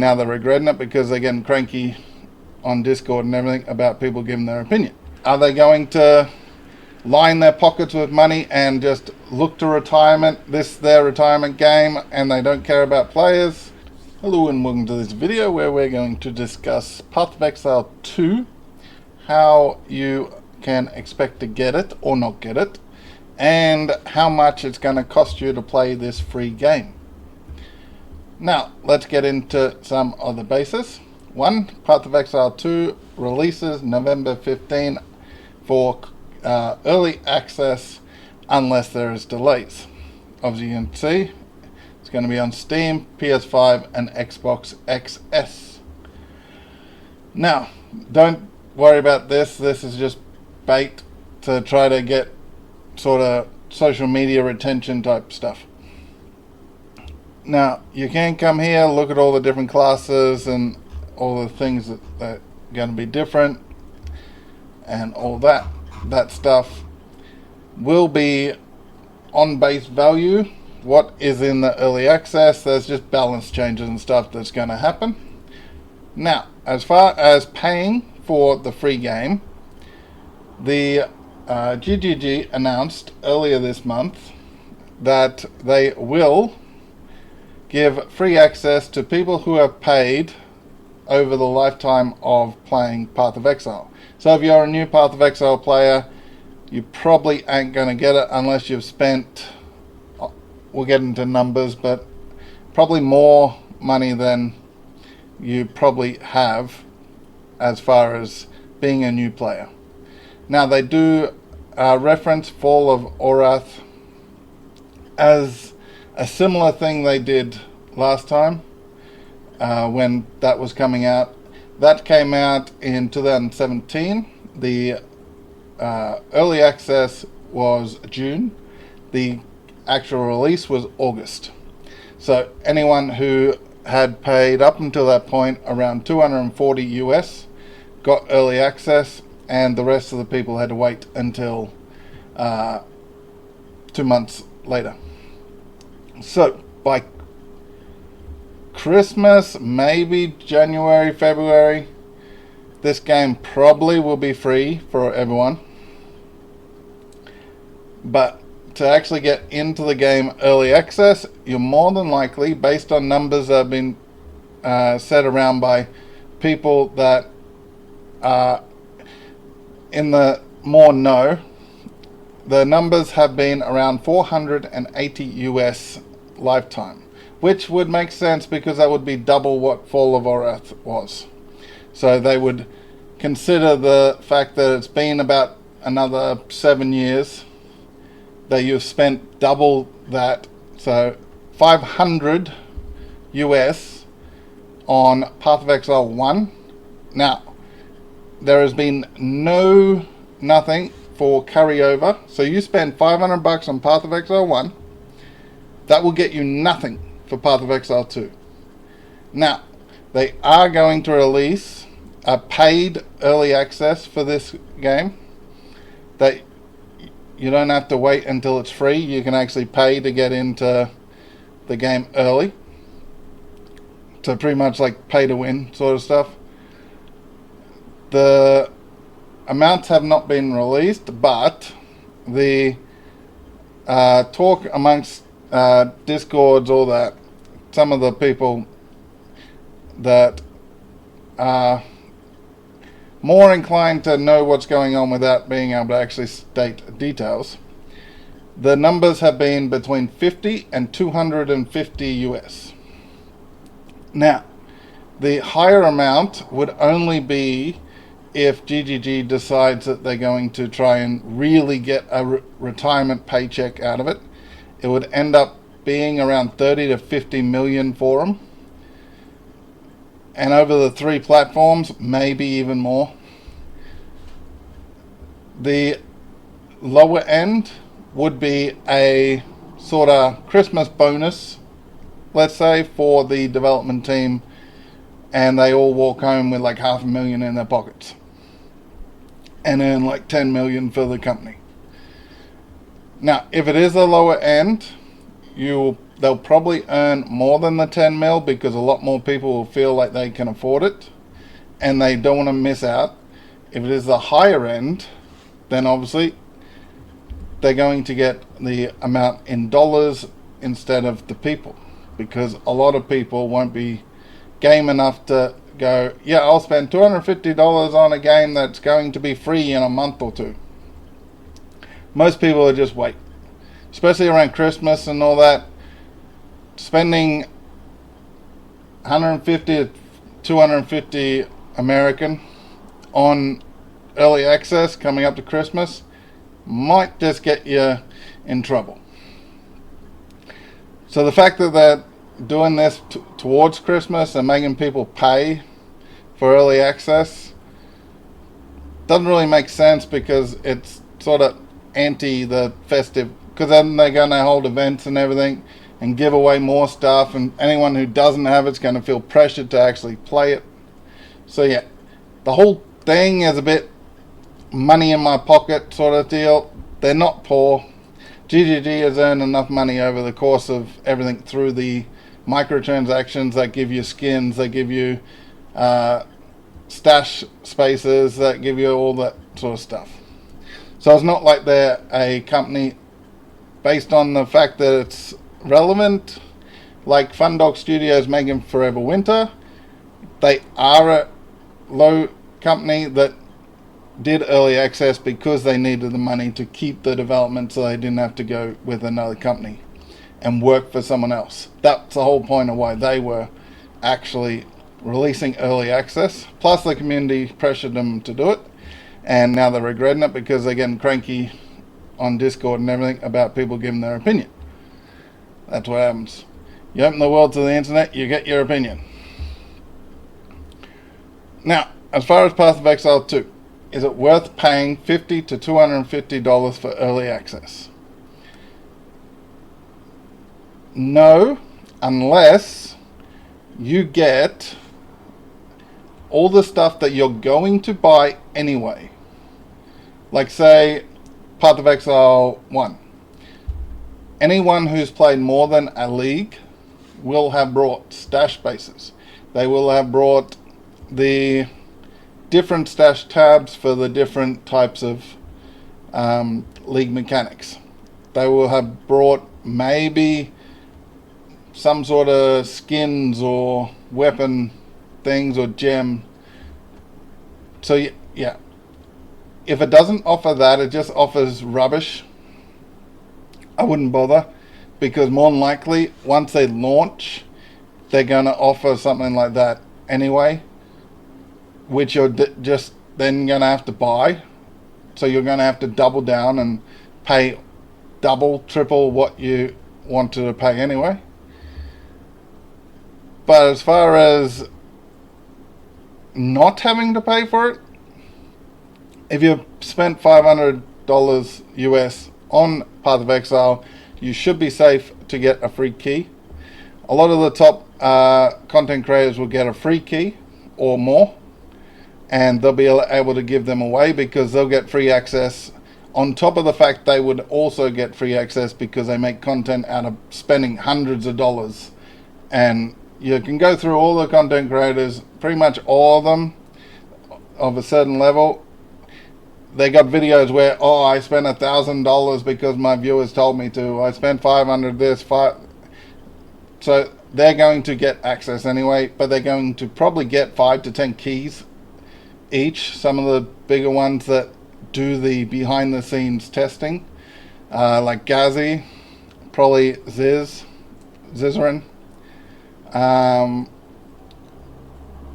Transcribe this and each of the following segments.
Now they're regretting it because they're getting cranky on Discord and everything about people giving their opinion. Are they going to line their pockets with money and just look to retirement? This is their retirement game and they don't care about players? Hello and welcome to this video where we're going to discuss Path of Exile 2, how you can expect to get it or not get it, and how much it's going to cost you to play this free game. Now, let's get into some of the bases. 1. Path of Exile 2 releases November 15 for early access unless there is delays. Obviously, you can see it's going to be on Steam, PS5 and Xbox XS. Now, don't worry about this. This is just bait to try to get sort of social media retention type stuff. Now, you can come here, look at all the different classes and all the things that are going to be different, and all that stuff will be on base value. What is in the early access, there's just balance changes and stuff that's going to happen. Now, as far as paying for the free game, the GGG announced earlier this month that they will give free access to people who have paid over the lifetime of playing Path of Exile. So if you're a new Path of Exile player, you probably ain't going to get it unless you've spent, we'll get into numbers, but probably more money than you probably have as far as being a new player. Now they do reference Fall of Orath as a similar thing they did last time when that was coming out. That came out in 2017. The early access was June. The actual release was August. So anyone who had paid up until that point around 240 US got early access, and the rest of the people had to wait until 2 months later. So by Christmas, maybe January, February, this game probably will be free for everyone. But to actually get into the game early access, you're more than likely, based on numbers that have been set around by people that are in the more know, the numbers have been around 480 US lifetime, which would make sense because that would be double what Fall of Orath was. So they would consider the fact that it's been about another 7 years that you've spent double that, so 500 US on Path of Exile 1. Now, there has been nothing for carryover, so you spend 500 bucks on Path of Exile 1, that will get you nothing for Path of Exile 2. Now, they are going to release a paid early access for this game that you don't have to wait until it's free. You can actually pay to get into the game early. So pretty much like pay to win sort of stuff. The amounts have not been released, but the talk amongst Discords, all that, some of the people that are more inclined to know what's going on without being able to actually state details, the numbers have been between 50 and 250 US. Now, the higher amount would only be if GGG decides that they're going to try and really get a retirement paycheck out of it. It would end up being around 30 to 50 million for them. And over the 3 platforms, maybe even more. The lower end would be a sort of Christmas bonus, let's say, for the development team, and they all walk home with like $500,000 in their pockets and earn like 10 million for the company. Now, if it is a lower end, you'll they'll probably earn more than the 10 mil because a lot more people will feel like they can afford it and they don't want to miss out. If it is the higher end, then obviously they're going to get the amount in dollars instead of the people, because a lot of people won't be game enough to go, yeah, I'll spend $250 on a game that's going to be free in a month or two. Most people will just wait, especially around Christmas and all that. Spending 150 to 250 American on early access coming up to Christmas might just get you in trouble. So the fact that they're doing this towards Christmas and making people pay for early access doesn't really make sense, because it's sort of anti the festive, because then they're going to hold events and everything and give away more stuff, and anyone who doesn't have it's going to feel pressured to actually play it. So yeah, the whole thing is a bit money in my pocket sort of deal. They're not poor. GGG has earned enough money over the course of everything through the microtransactions that give you skins, that give you stash spaces, that give you all that sort of stuff. So it's not like they're a company based on the fact that it's relevant, like Fundog Studios making Forever Winter. They are a low company that did early access because they needed the money to keep the development, so they didn't have to go with another company and work for someone else. That's the whole point of why they were actually releasing early access. Plus the community pressured them to do it, and now they're regretting it because they're getting cranky on Discord and everything about people giving their opinion. That's what happens. You open the world to the internet, you get your opinion. Now, as far as Path of Exile 2, is it worth paying $50 to $250 for early access? No, unless you get all the stuff that you're going to buy anyway. Like say, Path of Exile 1. Anyone who's played more than a league will have brought stash spaces. They will have brought the different stash tabs for the different types of league mechanics. They will have brought maybe some sort of skins or weapon things or gem. So yeah, if it doesn't offer that, it just offers rubbish, I wouldn't bother, because more than likely once they launch they're going to offer something like that anyway, which you're just then going to have to buy. So you're going to have to double down and pay double, triple what you wanted to pay anyway. But as far as not having to pay for it, if you've spent $500 US on Path of Exile, you should be safe to get a free key. A lot of the top content creators will get a free key or more, and they'll be able to give them away because they'll get free access on top of the fact they would also get free access because they make content out of spending hundreds of dollars. And you can go through all the content creators, pretty much all of them of a certain level. They got videos where, oh, I spent $1,000 because my viewers told me to. I spent 500 this, so they're going to get access anyway, but they're going to probably get 5 to 10 keys each. Some of the bigger ones that do the behind the scenes testing, like Gazi, probably Zizarin,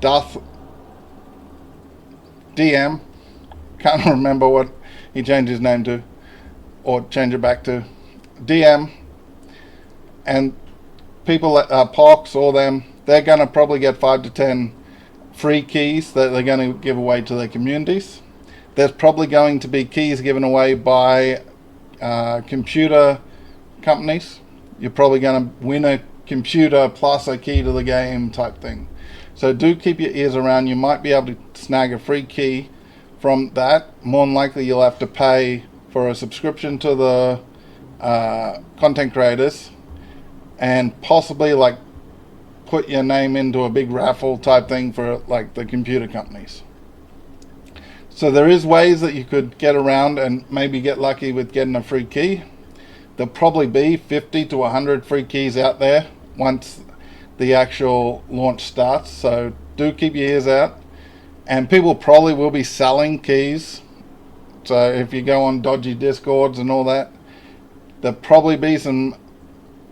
Duff, DM, can't remember what he changed his name to or change it back to, DM, and people that are Pox or them, they're going to probably get 5 to 10 free keys that they're going to give away to their communities. There's probably going to be keys given away by computer companies. You're probably going to win a computer plus a key to the game type thing. So do keep your ears around. You might be able to snag a free key from that. More than likely you'll have to pay for a subscription to the content creators, and possibly like put your name into a big raffle type thing for like the computer companies. So there is ways that you could get around and maybe get lucky with getting a free key. There'll probably be 50 to 100 free keys out there once the actual launch starts, so do keep your ears out. And people probably will be selling keys, so if you go on dodgy discords and all that, there'll probably be some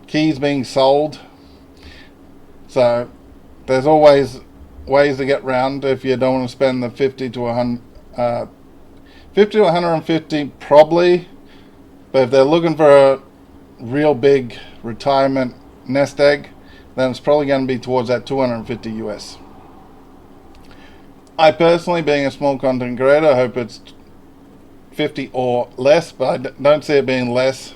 keys being sold. So there's always ways to get around if you don't want to spend the 50 to 150 probably. But if they're looking for a real big retirement nest egg, then it's probably going to be towards that 250 US. I personally, being a small content creator, hope it's 50 or less, but I don't see it being less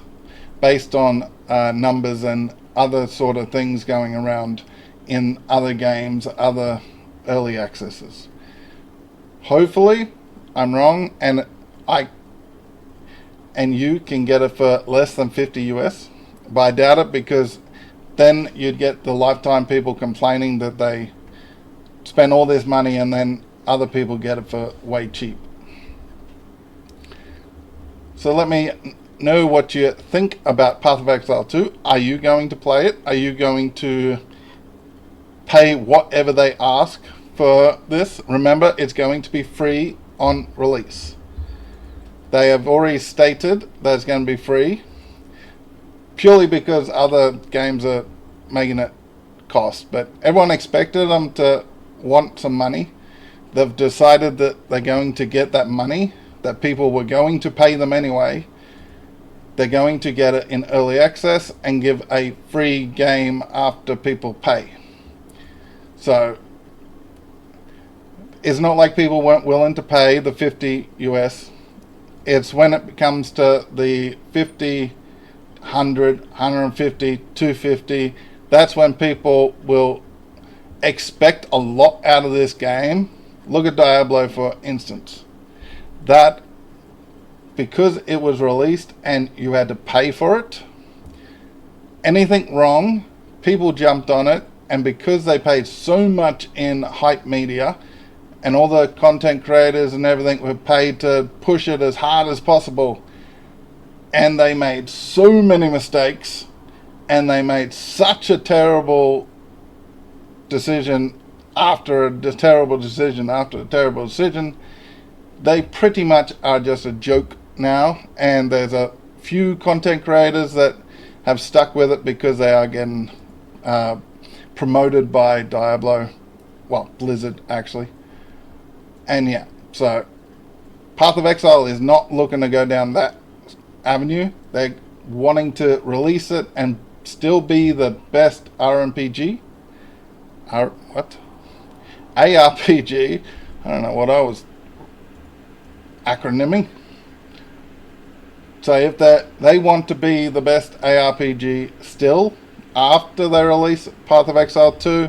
based on numbers and other sort of things going around in other games, other early accesses. Hopefully I'm wrong, and you can get it for less than 50 US, but I doubt it, because then you'd get the lifetime people complaining that they spend all this money and then other people get it for way cheap. So let me know what you think about Path of Exile 2. Are you going to play it? Are you going to pay whatever they ask for this? Remember, it's going to be free on release. They have already stated that it's going to be free, purely because other games are making it cost. But everyone expected them to want some money. They've decided that they're going to get that money, that people were going to pay them anyway. They're going to get it in early access and give a free game after people pay. So it's not like people weren't willing to pay the 50 US. It's when it comes to the 50, 100, 150, 250, that's when people will expect a lot out of this game. Look at Diablo, for instance. That, because it was released and you had to pay for it, anything wrong, people jumped on it, and because they paid so much in hype media, and all the content creators and everything were paid to push it as hard as possible, and they made so many mistakes, and they made such a terrible decision after a terrible decision after a terrible decision, they pretty much are just a joke now. And there's a few content creators that have stuck with it because they are getting promoted by Diablo, well, Blizzard actually. And yeah, so Path of Exile is not looking to go down that avenue. They're wanting to release it and still be the best ARPG. ARPG. I don't know what I was acronyming. So if they want to be the best ARPG still, after they release Path of Exile 2,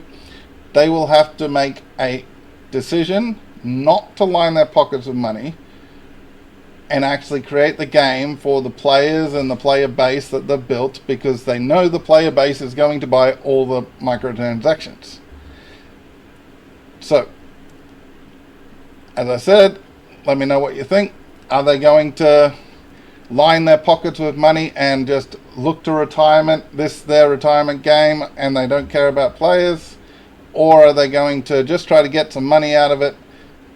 they will have to make a decision not to line their pockets with money and actually create the game for the players and the player base that they've built, because they know the player base is going to buy all the microtransactions. So, as I said, let me know what you think. Are they going to line their pockets with money and just look to retirement, this their retirement game, and they don't care about players? Or are they going to just try to get some money out of it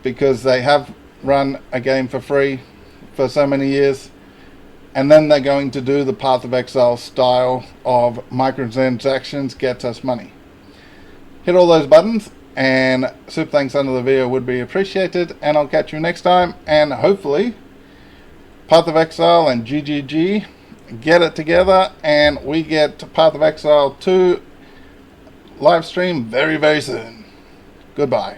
because they have run a game for free for so many years, and then they're going to do the Path of Exile style of microtransactions gets us money? Hit all those buttons, and super thanks under the video would be appreciated, and I'll catch you next time. And hopefully Path of Exile and GGG get it together and we get Path of Exile 2 live stream very, very soon. Goodbye.